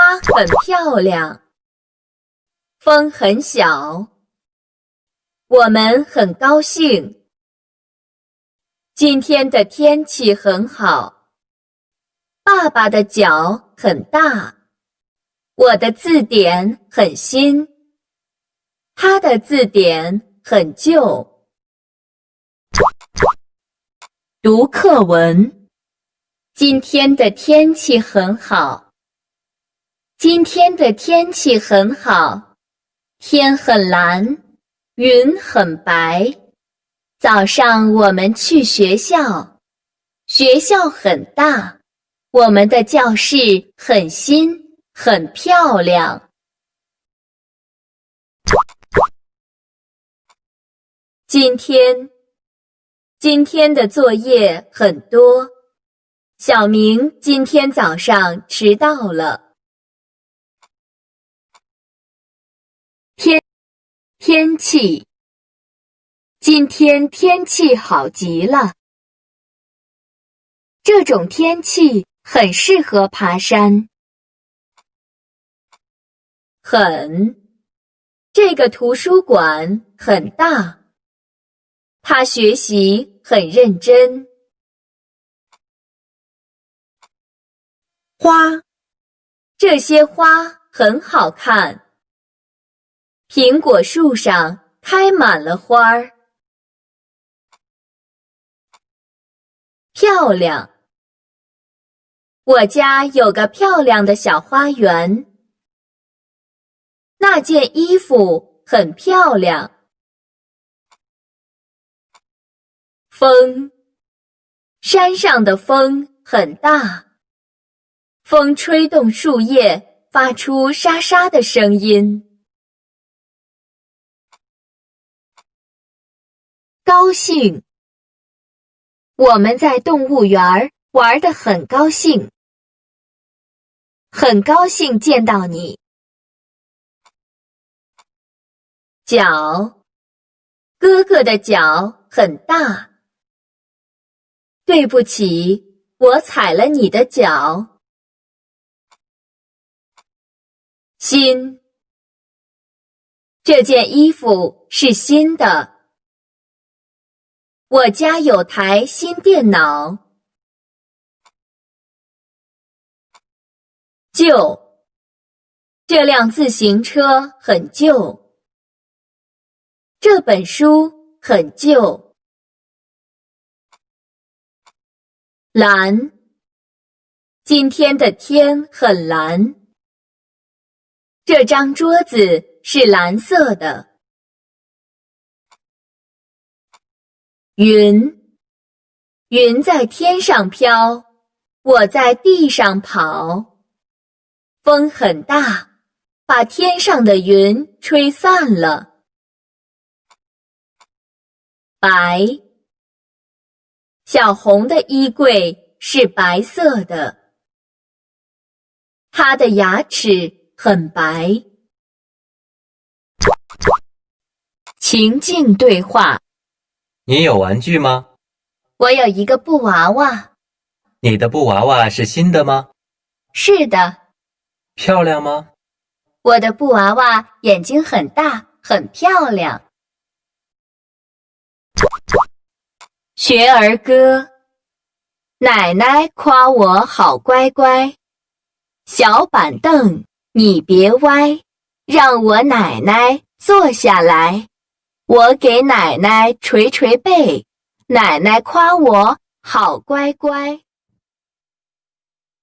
花很漂亮，风很小，我们很高兴。今天的天气很好，爸爸的脚很大，我的字典很新，他的字典很旧。读课文。今天的天气很好，今天的天气很好，天很蓝，云很白。早上我们去学校，学校很大，我们的教室很新，很漂亮。今天的作业很多，小明今天早上迟到了。天气，今天天气好极了。这种天气很适合爬山。这个图书馆很大，他学习很认真。花，这些花很好看。苹果树上开满了花儿。漂亮，我家有个漂亮的小花园。那件衣服很漂亮。风，山上的风很大，风吹动树叶，发出沙沙的声音。高兴，我们在动物园玩得很高兴。很高兴见到你。脚，哥哥的脚很大。对不起，我踩了你的脚。新，这件衣服是新的。我家有台新电脑。旧，这辆自行车很旧。这本书很旧。蓝，今天的天很蓝。这张桌子是蓝色的。云在天上飘，我在地上跑。风很大，把天上的云吹散了。白，小红的衣柜是白色的，她的牙齿很白。情境对话。你有玩具吗？我有一个布娃娃。你的布娃娃是新的吗？是的。漂亮吗？我的布娃娃眼睛很大，很漂亮。学儿歌。奶奶夸我好乖乖，小板凳你别歪，让我奶奶坐下来。我给奶奶捶捶背，奶奶夸我好乖乖。